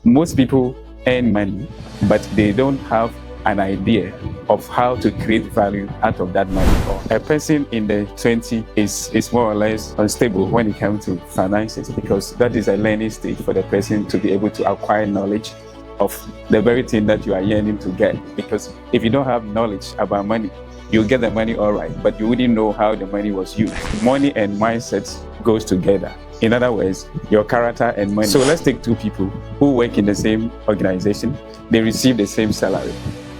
Most people earn money, but they don't have an idea of how to create value out of that money. A person in the 20s is more or less unstable when it comes to finances, because that is a learning stage for the person to be able to acquire knowledge of the very thing that you are yearning to get. Because if you don't have knowledge about money, you get the money all right, but you wouldn't know how the money was used. Money and mindset goes together. In other words, your character and money. So let's take two people who work in the same organization. They receive the same salary.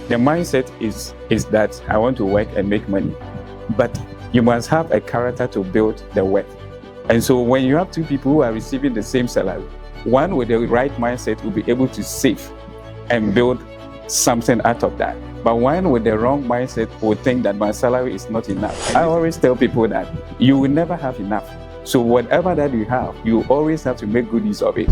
The mindset is that I want to work and make money, but you must have a character to build the work. And so when you have two people who are receiving the same salary, one with the right mindset will be able to save and build something out of that. But one with the wrong mindset will think that my salary is not enough. I always tell people that you will never have enough. So whatever that you have, you always have to make good use of it.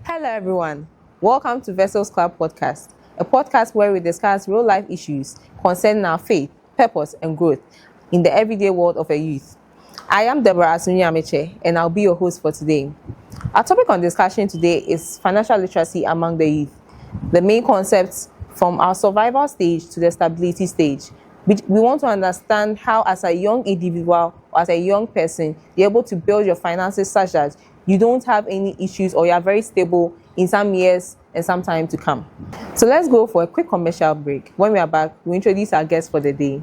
Hello everyone. Welcome to Vessels Club Podcast, a podcast where we discuss real-life issues concerning our faith, purpose, and growth in the everyday world of a youth. I am Deborah Asunyi-Ameche, and I'll be your host for today. Our topic on discussion today is financial literacy among the youth. The main concepts from our survival stage to the stability stage. We want to understand how, as a young individual or as a young person, you're able to build your finances such that you don't have any issues or you are very stable in some years and some time to come. So let's go for a quick commercial break. When we are back, we'll introduce our guest for the day.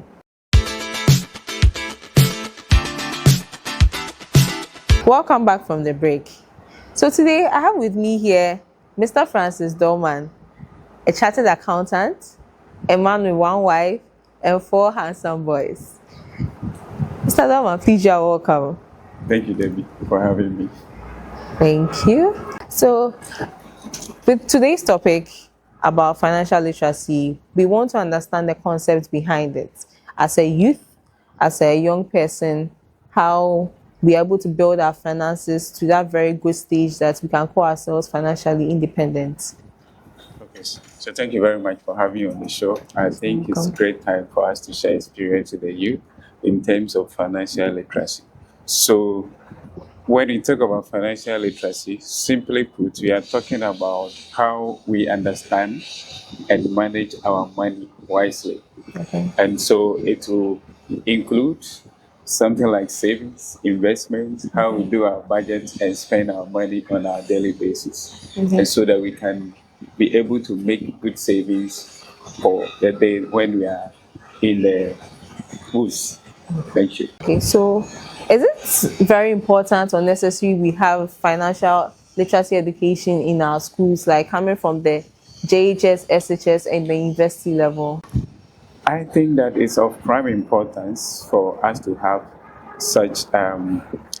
Welcome back from the break. So today I have with me here Mr. Francis Dorman, a chartered accountant, a man with one wife, and 4 handsome boys. Mr. Dorman, please, you are welcome. Thank you, Debbie, for having me. Thank you. So, with today's topic about financial literacy, we want to understand the concept behind it. As a youth, as a young person, how we are able to build our finances to that very good stage that we can call ourselves financially independent. Okay, so thank you very much for having me on the show. I think it's a great time for us to share experience with the youth in terms of financial literacy. So when we talk about financial literacy, simply put, we are talking about how we understand and manage our money wisely. Okay. And so it will include something like savings, investments, how we do our budget and spend our money on a daily basis. And so that we can be able to make good savings for the day when we are in the woods. Thank you. Okay, so is it very important or necessary we have financial literacy education in our schools, like coming from the JHS, SHS, and the university level? I think that it's of prime importance for us to have such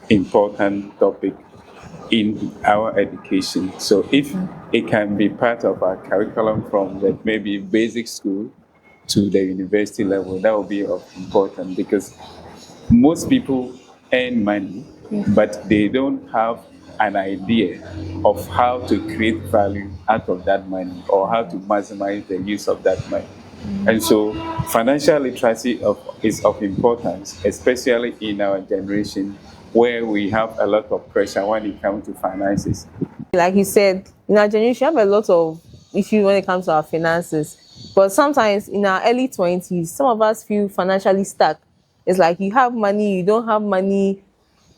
important topic in our education. So if it can be part of our curriculum from the maybe basic school to the university level, that will be of importance, because most people earn money, but they don't have an idea of how to create value out of that money or how to maximize the use of that money. And so financial literacy is of importance, especially in our generation where we have a lot of pressure when it comes to finances. Like you said, in our generation, we have a lot of issues when it comes to our finances. But sometimes in our early 20s, some of us feel financially stuck. It's like you have money, you don't have money.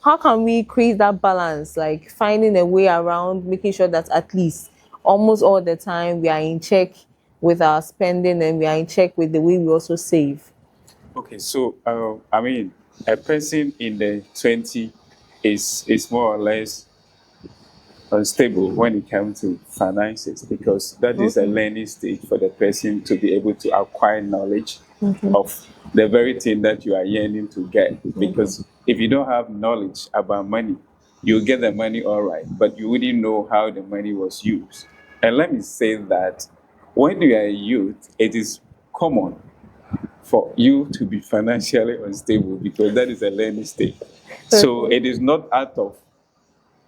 How can we create that balance? Like finding a way around making sure that at least almost all the time we are in check with our spending and we are in check with the way we also save. Okay, so a person in the 20s is more or less unstable when it comes to finances, because that is a learning stage for the person to be able to acquire knowledge of the very thing that you are yearning to get. Because if you don't have knowledge about money, you get the money all right, but you wouldn't know how the money was used. And let me say that when you are a youth, it is common for you to be financially unstable, because that is a learning stage. So it is not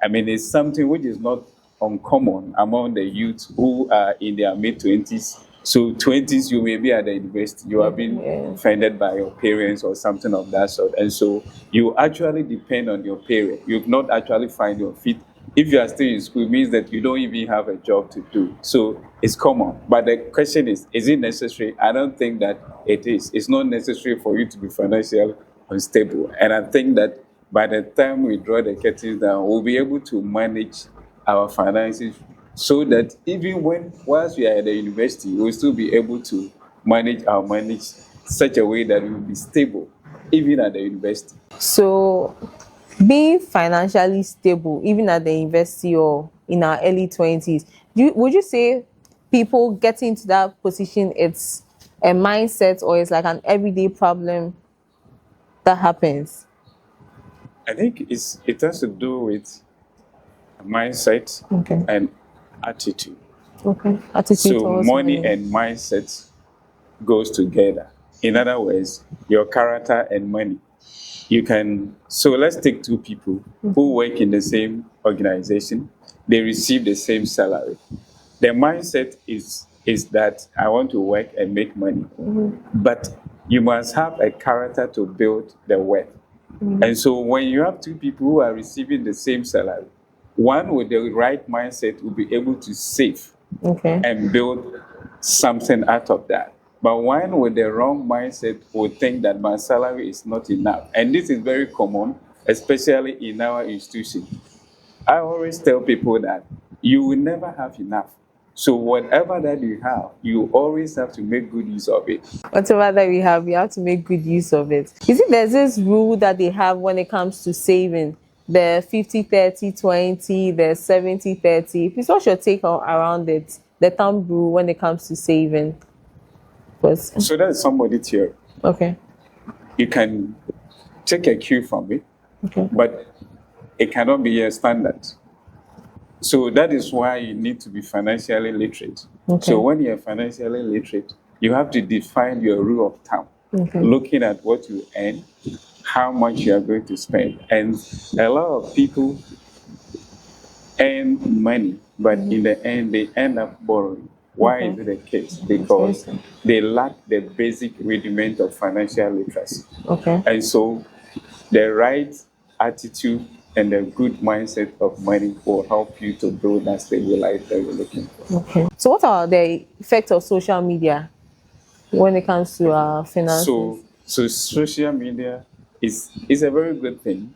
it's something which is not uncommon among the youth who are in their mid-20s. So 20s, you may be at the university, you have been funded by your parents or something of that sort. And so you actually depend on your parents. You've not actually find your feet If you are still in school, it means that you don't even have a job to do. So it's common. But the question is it necessary? I don't think that it is. It's not necessary for you to be financially unstable. And I think that by the time we draw the curtains down, we'll be able to manage our finances so that even whilst we are at the university, we'll still be able to manage our money such a way that we will be stable, even at the university. So, being financially stable, even at the university or in our early 20s, would you say people getting to that position, it's a mindset or it's like an everyday problem that happens? I think it has to do with mindset Okay. and attitude. Okay. Attitude So towards money money. and mindset goes together. In other words, your character and money. So let's take two people who work in the same organization. They receive the same salary. Their mindset is that I want to work and make money. But you must have a character to build the wealth. And so when you have two people who are receiving the same salary, one with the right mindset will be able to save Okay. and build something out of that. But one with the wrong mindset will think that my salary is not enough. And this is very common, especially in our institution. I always tell people that you will never have enough. So whatever that you have, you always have to make good use of it. Whatever that we have to make good use of it. You see, there's this rule that they have when it comes to saving, the 50-30-20, the 70-30. Please, what's your take around it? The thumb rule when it comes to saving. So that's somebody theory. Okay. You can take a cue from it, Okay. but it cannot be a standard. So that is why you need to be financially literate. Okay. So when you're financially literate, you have to define your rule of thumb, Okay. looking at what you earn, how much you are going to spend. And a lot of people earn money, but in the end, they end up borrowing. Why is it the case? Because they lack the basic rudiment of financial literacy. Okay. And so the right attitude and the good mindset of money will help you to build that stable life that you're looking for. Okay. So, what are the effects of social media when it comes to finances? So social media is a very good thing.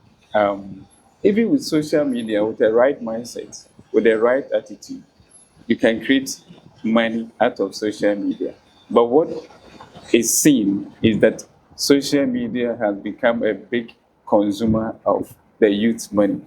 Even with social media, with the right mindset, with the right attitude, you can create money out of social media. But what is seen is that social media has become a big consumer of the youth's money.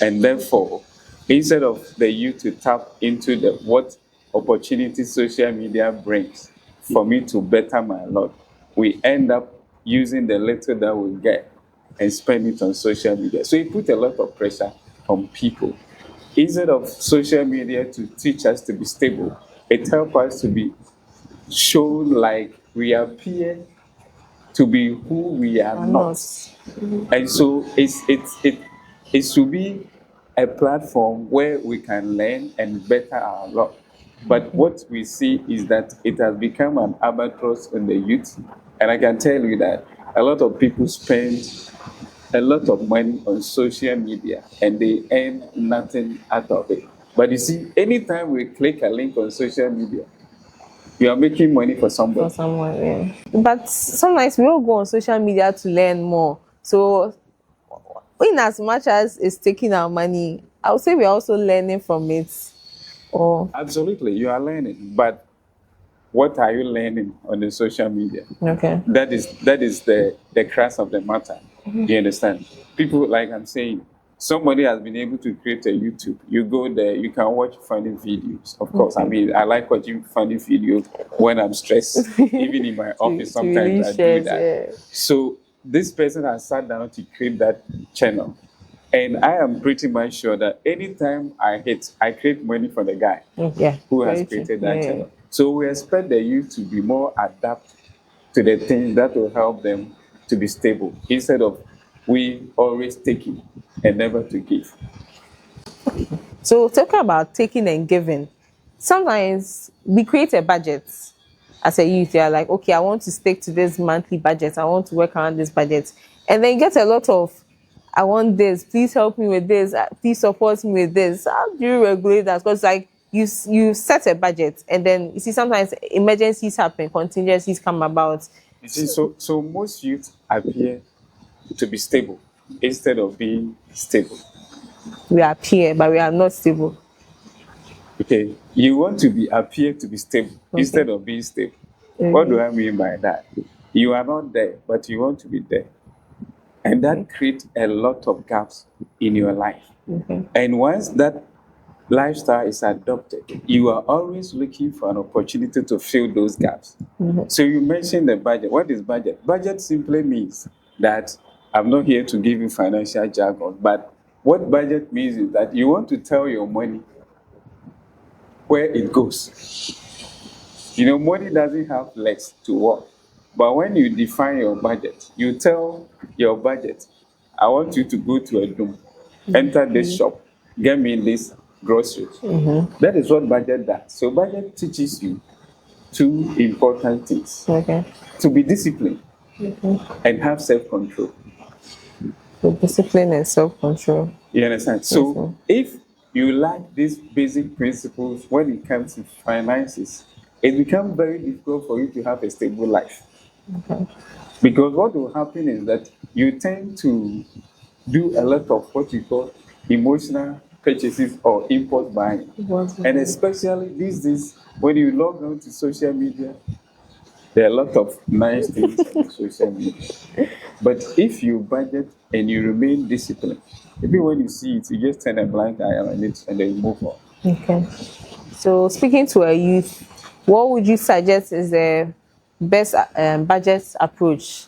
And therefore, instead of the youth to tap into what opportunities social media brings for me to better my lot, we end up using the little that we get and spend it on social media. So it put a lot of pressure on people. Instead of social media to teach us to be stable, it helps us to be shown like we appear to be who we are not. And so it should be a platform where we can learn and better our lot. But what we see is that it has become an albatross on the youth. And I can tell you that a lot of people spend a lot of money on social media and they earn nothing out of it. But you see, anytime we click a link on social media, you are making money for somebody. For someone, yeah. But sometimes we all go on social media to learn more. So, in as much as it's taking our money, I would say we're also learning from it. Or Absolutely, you are learning. But what are you learning on the social media? okay. That is the crux of the matter. You understand? People, like I'm saying, somebody has been able to create a YouTube. You go there, you can watch funny videos. Of course, I mean, I like watching funny videos when I'm stressed. Even in my office, sometimes I do that. Yeah. So this person has sat down to create that channel. And I am pretty much sure that anytime I create money for the guy Yeah. who has Very true. created that Yeah. channel. So we expect the youth to be more adapt to the things that will help them to be stable instead of we always taking and never to give. So talking about taking and giving, sometimes we create a budget as a youth. You're like, okay, I want to stick to this monthly budget. I want to work around this budget. And then you get a lot of I want this. Please help me with this. Please support me with this. How do you regulate that? Because like you set a budget, and then you see sometimes emergencies happen, contingencies come about. You see, so most youth appear to be stable instead of being stable. We are peer, but we are not stable. Okay, you want to be appear to be stable instead of being stable. What do I mean by that? You are not there, but you want to be there, and that creates a lot of gaps in your life. And once that lifestyle is adopted, you are always looking for an opportunity to fill those gaps. So you mentioned the budget. What is budget? Budget simply means that I'm not here to give you financial jargon, but what budget means is that you want to tell your money where it goes. You know, money doesn't have legs to walk. But when you define your budget, you tell your budget, I want you to go to a room, enter this shop, get me this groceries. That is what budget does. So budget teaches you two important things. To be disciplined and have self-control. So discipline and self-control. You understand? So if you lack these basic principles when it comes to finances, it becomes very difficult for you to have a stable life. Because what will happen is that you tend to do a lot of what you call emotional purchases or impulse buying. And especially these days, when you log on to social media, there are a lot of nice things on social media. But if you budget and you remain disciplined, maybe when you see it, you just turn a blind eye on it and then move on. Okay. So speaking to a youth, what would you suggest is the best budget approach?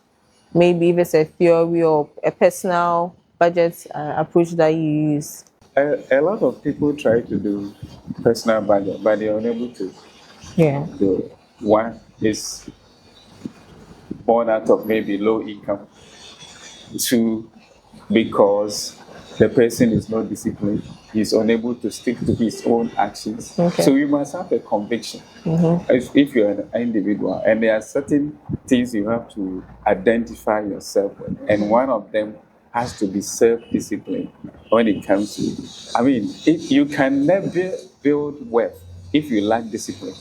Maybe if it's a theory or a personal budget approach that you use. A lot of people try to do personal budget, but they are unable to. The one is born out of maybe low income. Two, because the person is not disciplined, he's unable to stick to his own actions. So you must have a conviction if you're an individual, and there are certain things you have to identify yourself with, and one of them has to be self-discipline when it comes to, I mean, if you can never build wealth if you lack discipline.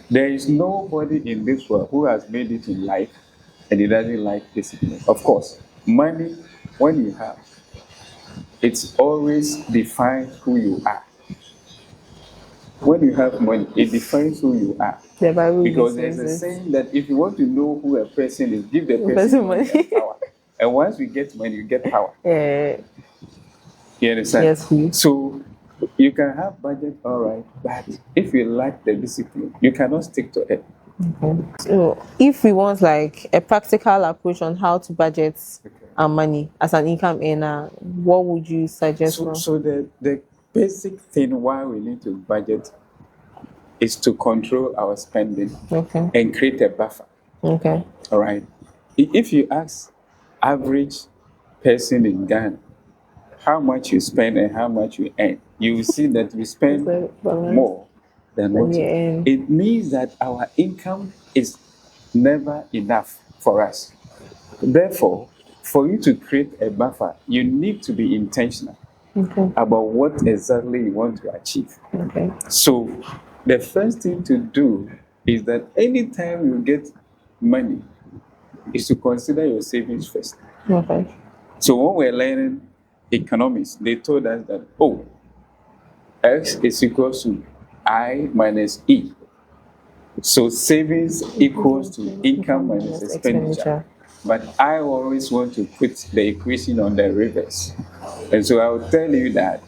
There is nobody in this world who has made it in life and he doesn't like discipline. Of course, money, when you have, it's always defines who you are. When you have money, it defines who you are. Because there's a saying that if you want to know who a person is, give the person money and power. And once you get money, you get power. You understand? Yes, please. So you can have budget, all right, but if you lack the discipline, you cannot stick to it. So if we want like a practical approach on how to budget our money as an income earner, what would you suggest? So the basic thing why we need to budget is to control our spending and create a buffer. All right. If you ask average person in Ghana how much you spend and how much you earn, you will see that we spend more than what you earn. It means that our income is never enough for us. Therefore, for you to create a buffer, you need to be intentional about what exactly you want to achieve. So the first thing to do is that anytime you get money, is to consider your savings first. So when we're learning economics, they told us that, X is equals to I minus E. So savings equals to income minus expenditure. But I always want to put the equation on the reverse. And so I will tell you that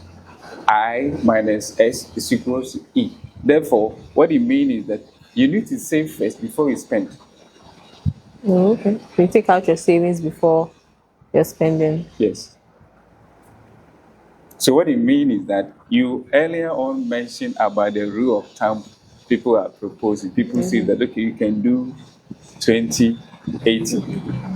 I minus S is equals to E. Therefore, what it means is that you need to save first before you spend. So you take out your savings before you're spending. Yes. So what it means is that you earlier on mentioned about the rule of thumb people are proposing. People say that, okay, you can do 20, 80.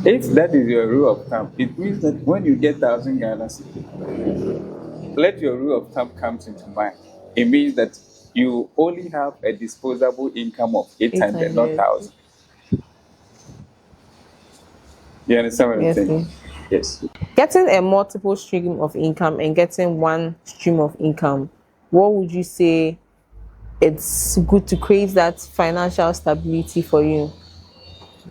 If that is your rule of thumb, it means that when you get 1,000 Ghana cedis, let your rule of thumb come into mind. It means that you only have a disposable income of 800, not 1,000. You understand what I'm saying? Yes. Getting a multiple stream of income and getting one stream of income, what would you say it's good to create that financial stability for you?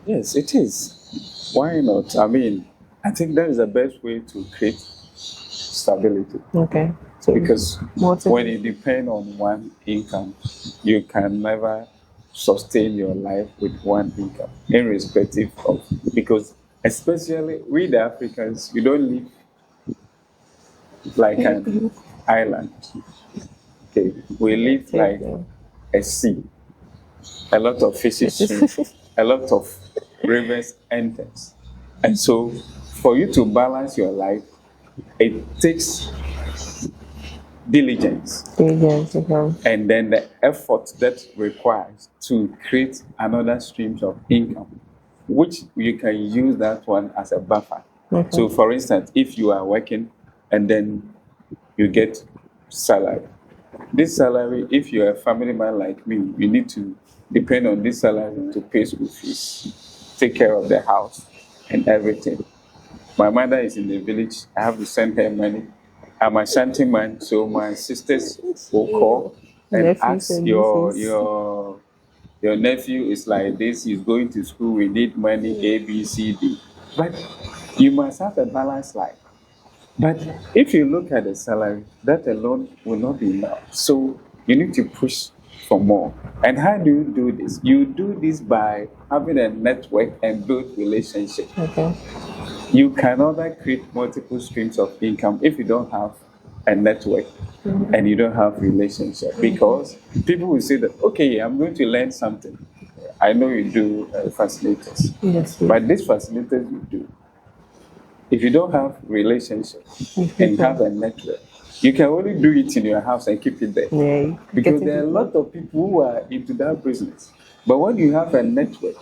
Yes, it is. Why not? I mean, I think that is the best way to create stability. Okay. So Because multiple. when you depend on one income, you can never sustain your life with one income, irrespective of, because especially we the Africans, you don't live like an island. Okay, we live like a sea. A lot of fishes swim, a lot of rivers enters, and so for you to balance your life, it takes diligence Diligence, okay. and then the effort that requires to create another streams of income, which you can use that one as a buffer. Okay. So for instance, if you are working and then you get salary, this salary, if you're a family man like me, you need to depend on this salary to pay school fees, take care of the house and everything. My mother is in the village. I have to send her money. I'm a shanty man, so my sisters will call and Nephews ask and your nieces. your nephew is like this. He's going to school. We need money. A, B, C, D. But you must have a balanced life. But if you look at the salary, that alone will not be enough. So you need to push for more. And how do you do this? You do this by having a network and build relationships. Okay. You cannot create multiple streams of income if you don't have a network and you don't have relationship, because people will say that, okay, I'm going to learn something. I know you do facilitators, Yes. but these facilitators you do, if you don't have relationship and have a network, you can only do it in your house and keep it there. Yeah. Because there are a lot of people who are into that business. But when you have a network,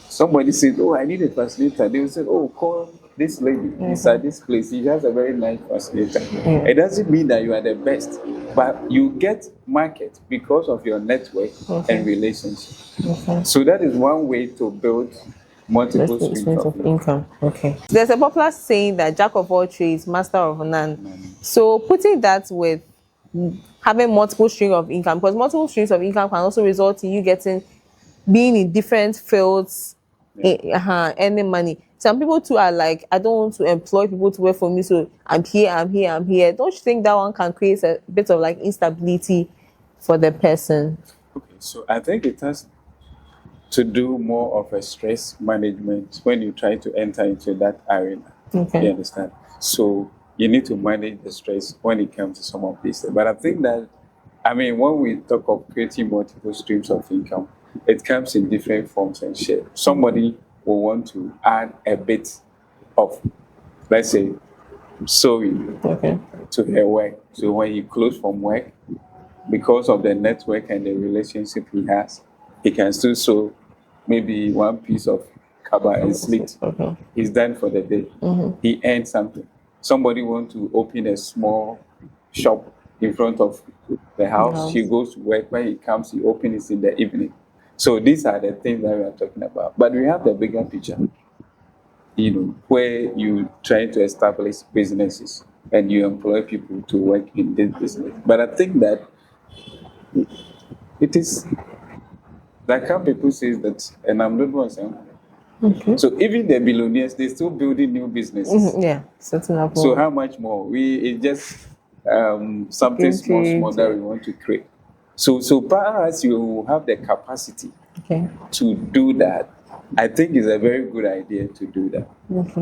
somebody says, oh, I need a facilitator. They will say, oh, call this lady. It's at this place. She has a very nice facilitator. It doesn't mean that you are the best, but you get market because of your network and relationship. Okay. So that is one way to build multiple That's the streams of income. Okay. There's a popular saying that jack of all trades, master of none. So putting that with having multiple streams of income, because multiple streams of income can also result in you being in different fields, earning money. Some people too are like, I don't want to employ people to work for me, so I'm here. Don't you think that one can create a bit of like instability for the person? Okay, so I think it has to do more of a stress management when you try to enter into that arena. Okay. You understand? So you need to manage the stress when it comes to some of these things. But I think that, I mean, when we talk of creating multiple streams of income, it comes in different forms and shapes. Somebody will want to add a bit of, let's say, sewing to her work. So when he close from work, because of the network and the relationship he has, he can still sew maybe one piece of cover and slit. He's done for the day. He earned something. Somebody want to open a small shop in front of the house. He goes to work. When he comes, he opens it in the evening. So these are the things that we are talking about. But we have the bigger picture, where you try to establish businesses and you employ people to work in this business. But I think that it is, like how people say that, and I'm not one saying. So even the billionaires, they're still building new businesses. Yeah, setting up. So how much more? It's just something small that we want to create. So perhaps you have the capacity to do that. I think it's a very good idea to do that.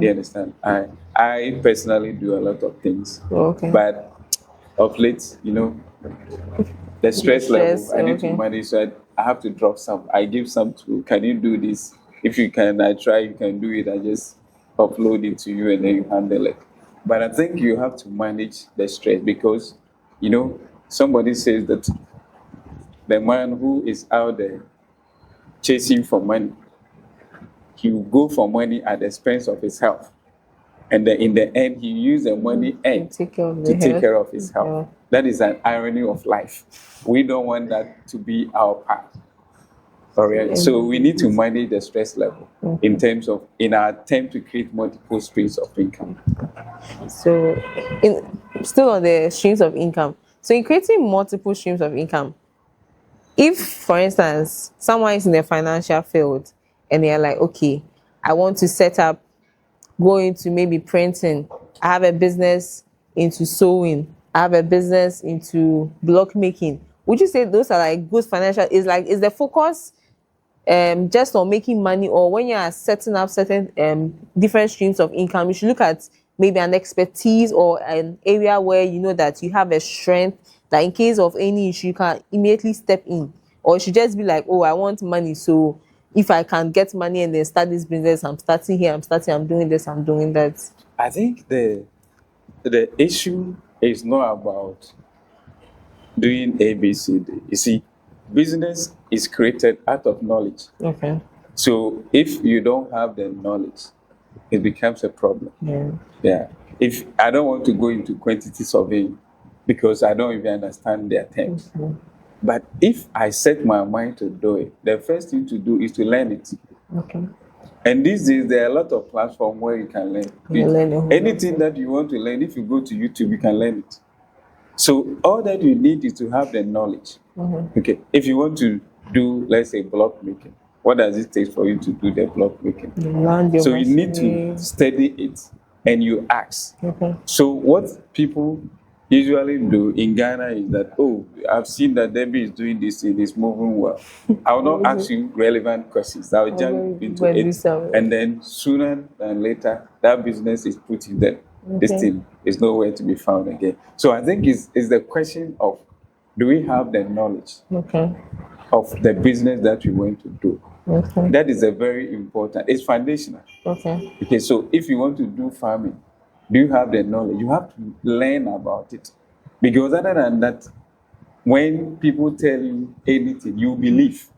You understand? I personally do a lot of things, but of late, the stress level I need to manage. So I have to drop some. I give some to. Can you do this? If you can, I try. You can do it. I just upload it to you and then you handle it. But I think you have to manage the stress because, somebody says that the man who is out there chasing for money, he will go for money at the expense of his health. And then in the end, he uses the money earned to take care of his health. That is an irony of life. We don't want that to be our path. All right. So we need to manage the stress level in terms of in our attempt to create multiple streams of income. So, still on the streams of income. So, in creating multiple streams of income, if, for instance, someone is in the financial field and they're like, okay, I want to set up, go into maybe printing. I have a business into sewing. I have a business into block making. Would you say those are like good financial? Is the focus just on making money, or when you are setting up certain different streams of income, you should look at maybe an expertise or an area where you know that you have a strength that in case of any issue you can immediately step in, or it should just be like, oh, I want money, so if I can get money and then start this business, I'm starting here, I'm doing this, I'm doing that. I think the issue is not about doing A, B, C, D. You see, business is created out of knowledge. Okay. So if you don't have the knowledge, it becomes a problem. Yeah. If I don't want to go into quantity surveying because I don't even understand their terms. But if I set my mind to do it, the first thing to do is to learn it. Okay. And these days, there are a lot of platforms where you can learn. Anything that you want to learn, if you go to YouTube, you can learn it. So all that you need is to have the knowledge. Okay. If you want to do, let's say, block making, what does it take for you to do the block making? So you need to study it and you ask. Okay. So what people usually do in Ghana is that, oh, I've seen that Debbie is doing this and it's moving well. I will not ask you relevant questions. I will jump into it. And then sooner than later, that business is put in there. This thing is nowhere to be found again. So I think it's the question of, do we have the knowledge of the business that we want to do? That is a very important, it's foundational. Okay, so if you want to do farming, do you have the knowledge? You have to learn about it. Because other than that, when people tell you anything, you believe.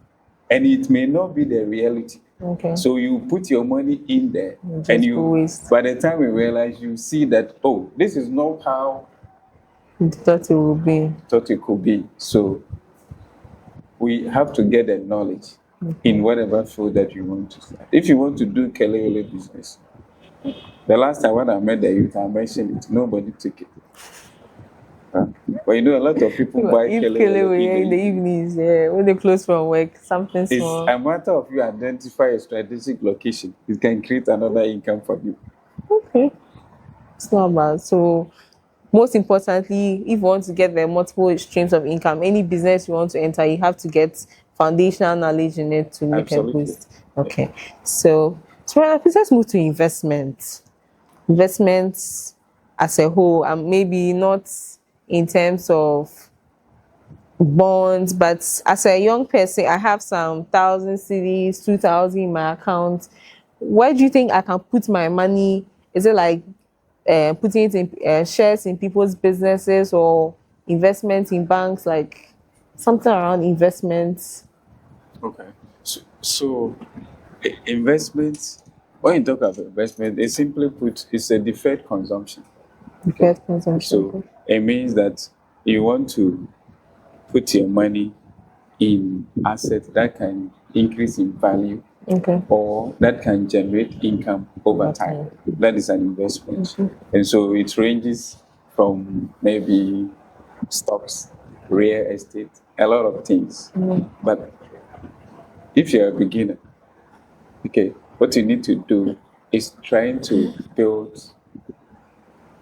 And it may not be the reality. So you put your money in there, and by the time you realize, you see that, oh, this is not how you thought it could be. So we have to get the knowledge in whatever field that you want to start. If you want to do kelele business, the last time when I met the youth, I mentioned it. Nobody took it. But you know, a lot of people buy kelele in the evenings, when they close from work, something small. It's a matter of you identify a strategic location. It can create another income for you. Okay. It's not bad. So, most importantly, if you want to get the multiple streams of income, any business you want to enter, you have to get foundational knowledge in it to make a boost. Okay. So let's move to investments. Investments as a whole, and maybe not in terms of bonds, but as a young person, I have some 1,000 cedis, 2,000 in my account. Where do you think I can put my money? Is it like putting it in shares in people's businesses, or investment in banks, like something around investments? Okay. So investments, when you talk about investment, it's simply put, it's a deferred consumption. Deferred consumption. So it means that you want to put your money in assets that can increase in value, or that can generate income over time. That is an investment. And so it ranges from maybe stocks, real estate, a lot of things. But if you're a beginner, okay, what you need to do is trying to build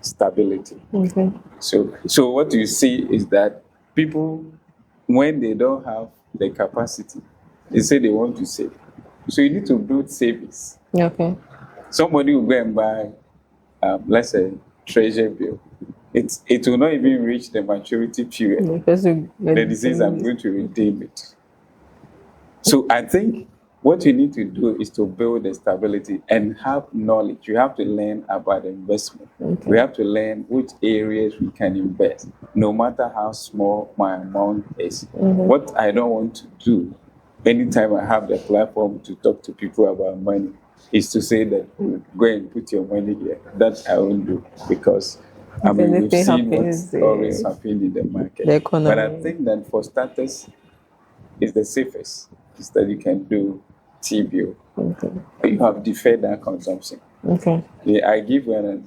stability. So what you see is that people, when they don't have the capacity, they say they want to save. So you need to build savings. Somebody will go and buy, let's say, treasure bill. It will not even reach the maturity period. Then he says, I'm going to redeem it. So I think what you need to do is to build the stability and have knowledge. You have to learn about investment. We have to learn which areas we can invest, no matter how small my amount is. What I don't want to do anytime I have the platform to talk to people about money is to say that go and put your money here. That I won't do, because we've seen what's always happening in the market. But I think that for starters, it's the safest. is that you can do TBO. Okay. You have deferred that consumption. Okay. Yeah, I give you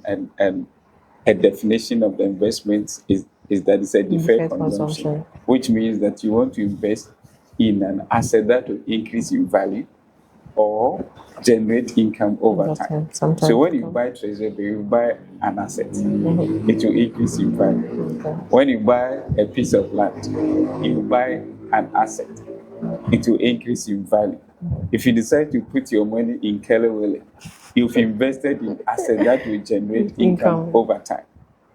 a definition of the investment is that it's a deferred Deferred consumption, consumption. which means that you want to invest in an asset that will increase in value or generate income over time. Sometimes. So when you buy treasury, you buy an asset, it will increase in value. Okay. When you buy a piece of land, you buy an asset, it will increase in value. If you decide to put your money in Kelewele, you've invested in asset that will generate income over time.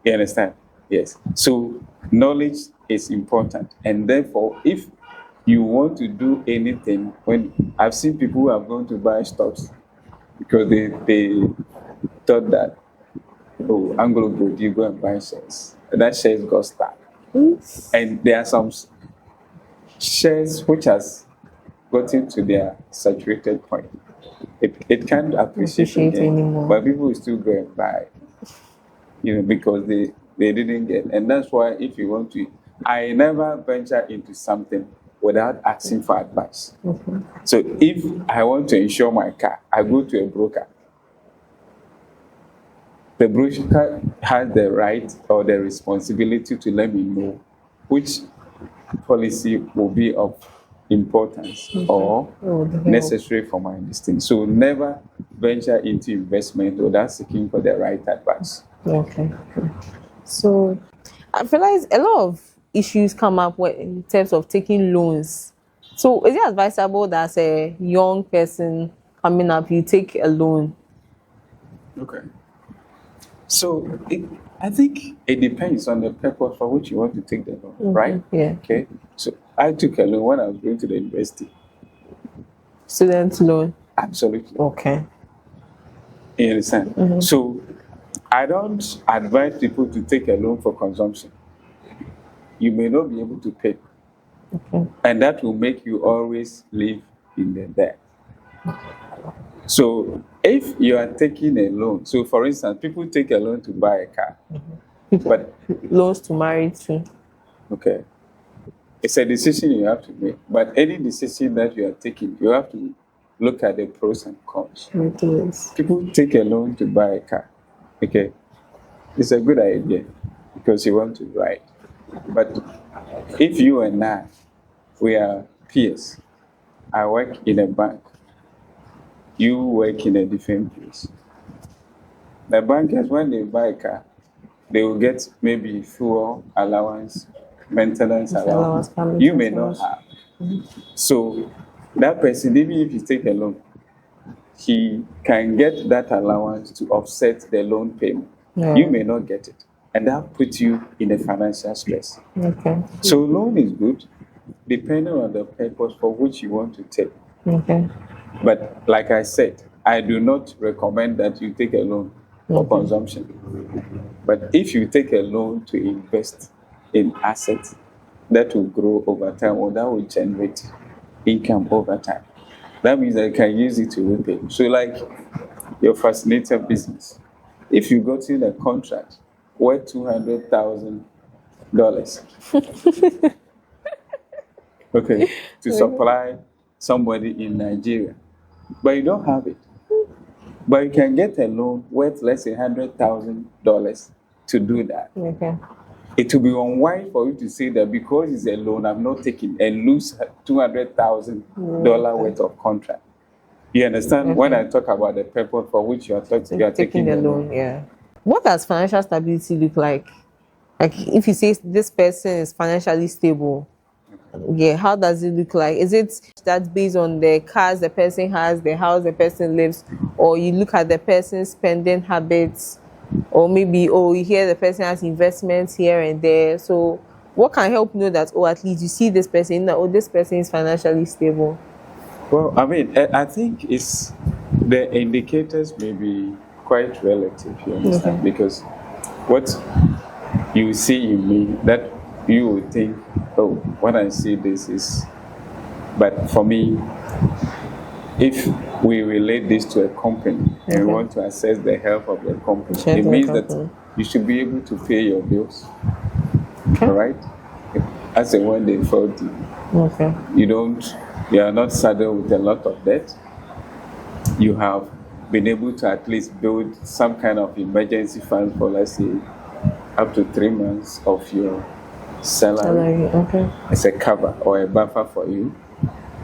You understand? Yes. So knowledge is important, and therefore, if you want to do anything, when I've seen people who have gone to buy stocks because they thought that, oh, Anglo Gold, you go and buy shares. That shares got stuck. And there are some shares which has gotten to their saturated point. It can't appreciate anymore. But people will still go and buy, because they didn't get. And that's why if you want to, I never venture into something without asking for advice. Okay. So if I want to insure my car, I go to a broker. The broker has the right or the responsibility to let me know which policy will be of importance or necessary for my listing. So never venture into investment without seeking for the right advice. Okay. So I realize a lot of issues come up in terms of taking loans. So is it advisable that as a young person coming up, you take a loan? Okay. So I think it depends on the purpose for which you want to take the loan, right? Yeah. Okay. So I took a loan when I was going to the university. Student loan? Absolutely. Okay. You understand? So I don't advise people to take a loan for consumption. You may not be able to pay. Okay. And that will make you always live in the debt. So if you are taking a loan, so for instance, people take a loan to buy a car. But loans to marry too. Okay. It's a decision you have to make. But any decision that you are taking, you have to look at the pros and cons. Yes. People take a loan to buy a car. Okay. It's a good idea because you want to ride. But if you and I, we are peers, I work in a bank, you work in a different place. The bankers, when they buy a car, they will get maybe fuel allowance, maintenance allowance. You may not have. So that person, even if you take a loan, he can get that allowance to offset the loan payment. Yeah. You may not get it. And that puts you in a financial stress. Okay. So loan is good, depending on the purpose for which you want to take. Okay. But like I said, I do not recommend that you take a loan for consumption. But if you take a loan to invest in assets that will grow over time or that will generate income over time, that means that you can use it to repay. So like your fascinator business, if you got in a contract worth $200,000, okay, to supply somebody in Nigeria, but you don't have it. But you can get a loan worth less than $100,000 to do that. Okay. It will be unwise for you to say that because it's a loan, I'm not taking and lose $200,000 worth of contract. You understand? When I talk about the purpose for which you are taking the loan. Yeah. What does financial stability look like? Like if you say this person is financially stable, yeah, how does it look like? Is it that based on the cars the person has, the house the person lives, or you look at the person's spending habits, or maybe you hear the person has investments here and there? So what can help know that at least you see this person, this person is financially stable? Well, I mean, I think it's the indicators may be quite relative, you understand? Because what you see in me that you would think, when I see this is, but for me, if we relate this to a company and we want to assess the health of the company, it means that you should be able to pay your bills, all right? As and when they fault you, you don't You are not saddled with a lot of debt. You have been able to at least build some kind of emergency fund for, let's say, up to 3 months of your salary. Okay. As a cover or a buffer for you,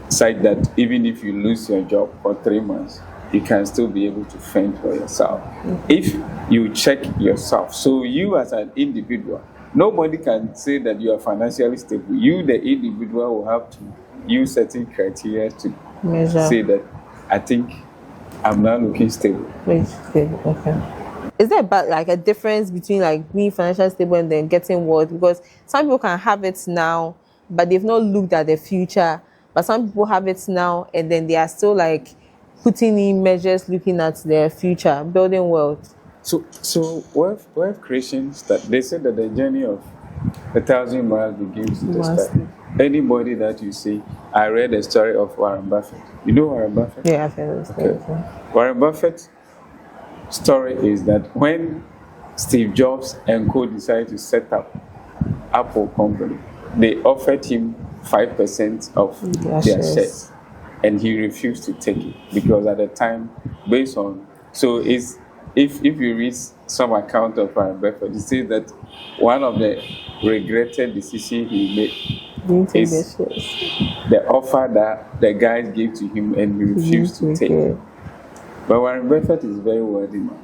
such that even if you lose your job for 3 months, you can still be able to fend for yourself. If you check yourself, so you as an individual, nobody can say that you are financially stable. You, the individual, will have to use certain criteria to Measure. say that I think I'm now looking stable. Okay. Is there like a difference between like being financially stable and then getting what? Because some people can have it now, but they've not looked at the future. But some people have it now and then they are still like putting in measures, looking at their future, building wealth. So wealth creation start. They say that the journey of 1,000 miles begins with the start. Anybody that you see, I read the story of Warren Buffett. You know Warren Buffett? Yeah, I've heard of it. Okay. Warren Buffett's story is that when Steve Jobs and co decided to set up Apple company, they offered him 5% of their shares, and he refused to take it because at the time, based on if you read some account of Warren Buffett, it says that one of the regretted decisions he made is the offer that the guys gave to him and he refused to take it. But Warren Buffett is a very wealthy man.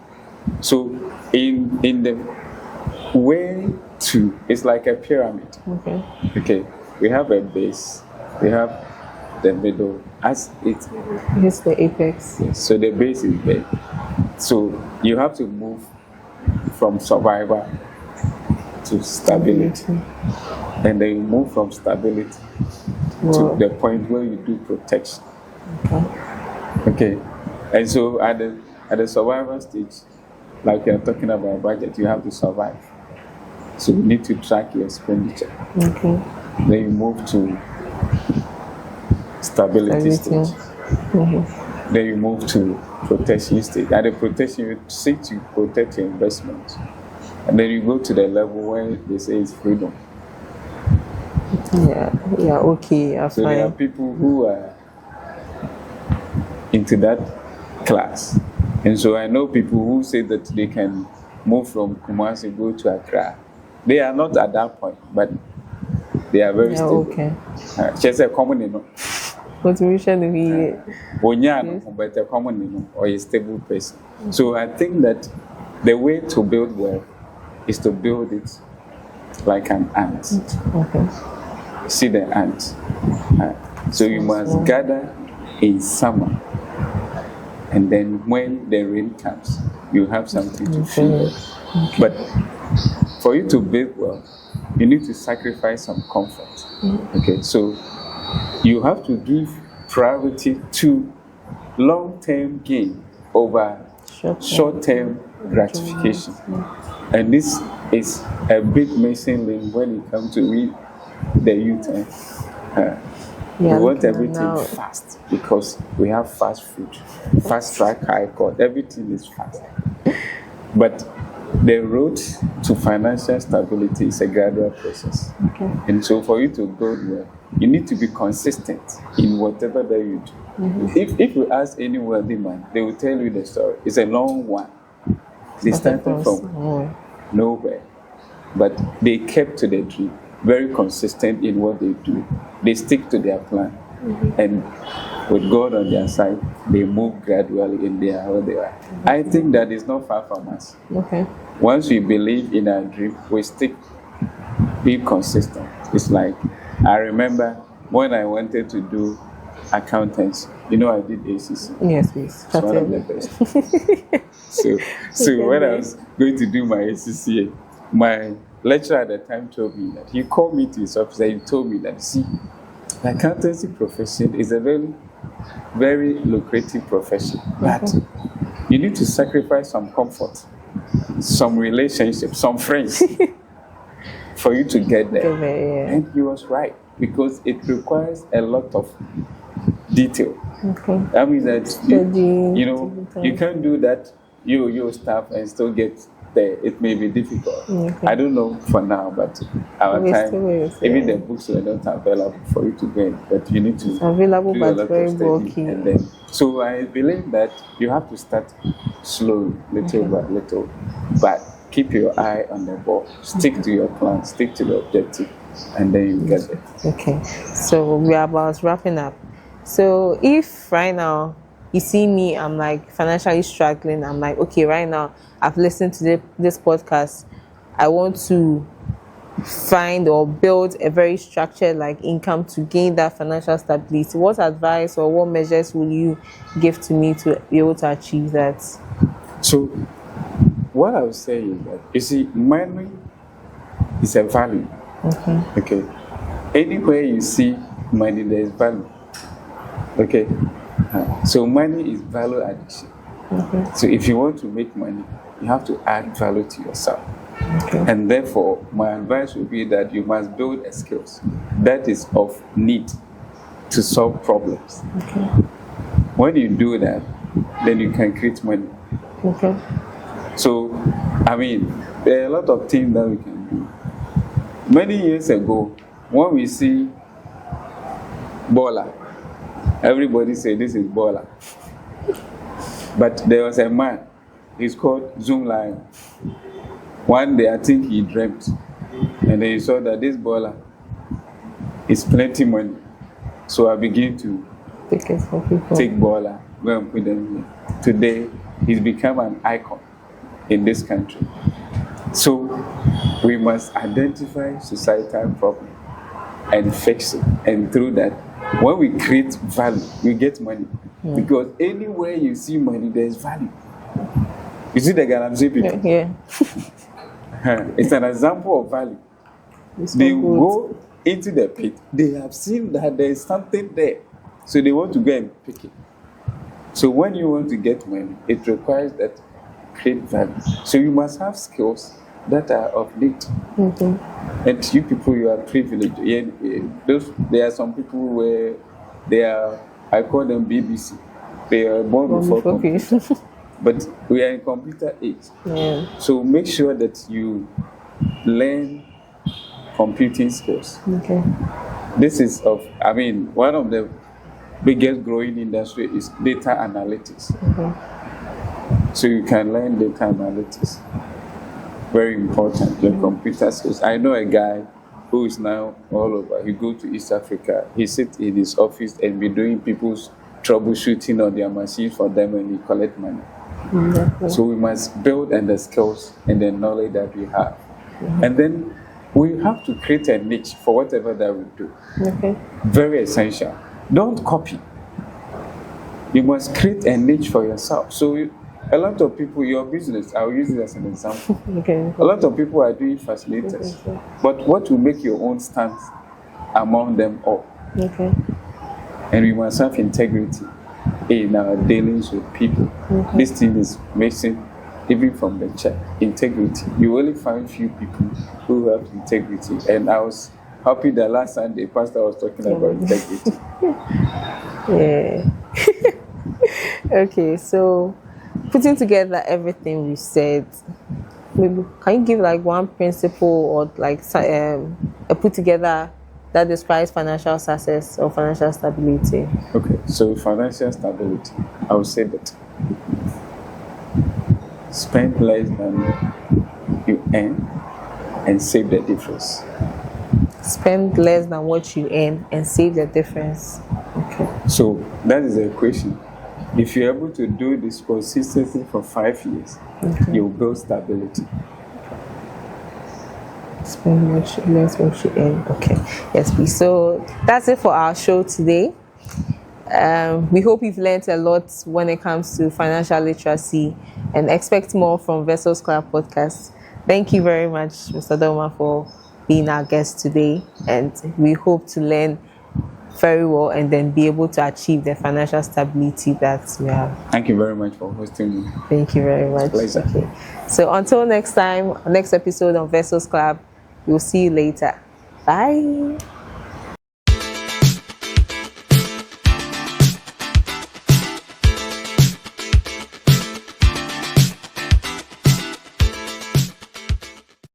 So in the way to, it's like a pyramid. Okay. We have a base, we have the middle, as it's the apex. Yes. So the base is big. So you have to move from survival to stability. And then you move from stability to the point where you do protection. Okay. And so at the survival stage, like you're talking about budget, you have to survive. So you need to track your expenditure. Then you move to stability stage. Then you move to protection stage. At the protection, you seek to protect your investment. And then you go to the level where they say it's freedom. Okay. So there are people who are into that class. And so I know people who say that they can move from Kumasi, go to Accra. They are not at that point, but they are very stable. She's a common, you know. Motivation to be but a common, you know, or a stable person. So I think that the way to build wealth is to build it like an ant. See the ant. So you must gather in summer. And then when the rain comes, you have something to feed. But for you to build wealth, you need to sacrifice some comfort. Okay, so you have to give priority to long-term gain over short-term gratification. And this is a big missing link when it comes to the youth. We want everything fast because we have fast food, fast track, high court, everything is fast. But the road to financial stability is a gradual process. And so for you to build well, you need to be consistent in whatever that you do. If you ask any wealthy man, they will tell you the story. It's a long one. They started from nowhere, but they kept to the dream. Very consistent in what they do. They stick to their plan. And with God on their side, they move gradually and they are where they are. I think that is not far from us. Once we believe in our dream, we stick, be consistent. It's like, I remember when I wanted to do accountants, you know, I did ACC. Yes, please. It's one of the best. So when I was going to do my ACCA, my lecturer at the time told me that he called me to his office and he told me that, see, the accountancy profession is a very, very lucrative profession, but you need to sacrifice some comfort, some relationships, some friends for you to get there. And he was right, because it requires a lot of detail. That means that you know, you can't do that your stuff and still get there, it may be difficult. Okay. I don't know for now, but our We time, still is, even yeah. the books were not available for you to get, but you need to Available, do a but lot very of study. bulky. And then, so I believe that you have to start slow, little by little, but keep your eye on the ball. Stick to your plan, stick to the objective, and then you get there. Okay, so we are about wrapping up. So if right now you see me, I'm like financially struggling, I'm like, okay, right now I've listened to this podcast, I want to find or build a very structured like income to gain that financial stability. What advice or what measures will you give to me to be able to achieve that? So, what I would say is that, you see, money is a value. Okay. Anywhere you see money, there is value. Okay. So money is value addition. So if you want to make money, you have to add value to yourself. And therefore, my advice would be that you must build a skills that is of need to solve problems. When you do that, then you can create money. So, I mean, there are a lot of things that we can do. Many years ago, when we see baller, everybody say this is baller. But there was a man, he's called Zoom Lion. One day I think he dreamt, and then he saw that this baller is plenty money. So I began to Take it for people. take baller, go and put them here. Today, he's become an icon in this country. So we must identify societal problem and fix it. And through that, when we create value, we get money. Because anywhere you see money, there's value. You see the Galamsey people? Yeah. It's an example of value. It's so They good. go into the pit. They have seen that there is something there. So they want to go and pick it. So when you want to get money, it requires that create value. So you must have skills that are of need. And you people, you are privileged. There are some people where they are, I call them BBC. They are born before computer. But we are in computer age. So make sure that you learn computing skills. This is one of the biggest growing industry is data analytics. So you can learn data analytics. Very important, the computer skills. I know a guy who is now all over. He go to East Africa. He sits in his office and be doing people's troubleshooting on their machines for them, and he collect money. So we must build on the skills and the knowledge that we have. And then we have to create a niche for whatever that we do. Very essential. Don't copy. You must create a niche for yourself. So a lot of people, your business, I'll use it as an example. A lot of people are doing facilitators. But what will make your own stance among them all? And we must have integrity in our dealings with people. This thing is missing even from the church. Integrity. You only find few people who have integrity. And I was happy that last Sunday, Pastor was talking about integrity. Okay, so putting together everything we said, maybe can you give like one principle or like a put together that describes financial success or financial stability? Okay, so financial stability, I would say that spend less than you earn and save the difference. Spend less than what you earn and save the difference. So that is the equation. If you're able to do this consistently for 5 years, you'll build stability. Spend less what you earn. Okay. Yes, please. So that's it for our show today. We hope you've learned a lot when it comes to financial literacy, and expect more from Vessels Club Podcast. Thank you very much, Mr. Dorman, for being our guest today, and we hope to learn very well and then be able to achieve the financial stability that we have. Thank you very much for hosting me. Thank you very much. It's a pleasure. So until next time, next episode on Vessels Club, we'll see you later. Bye.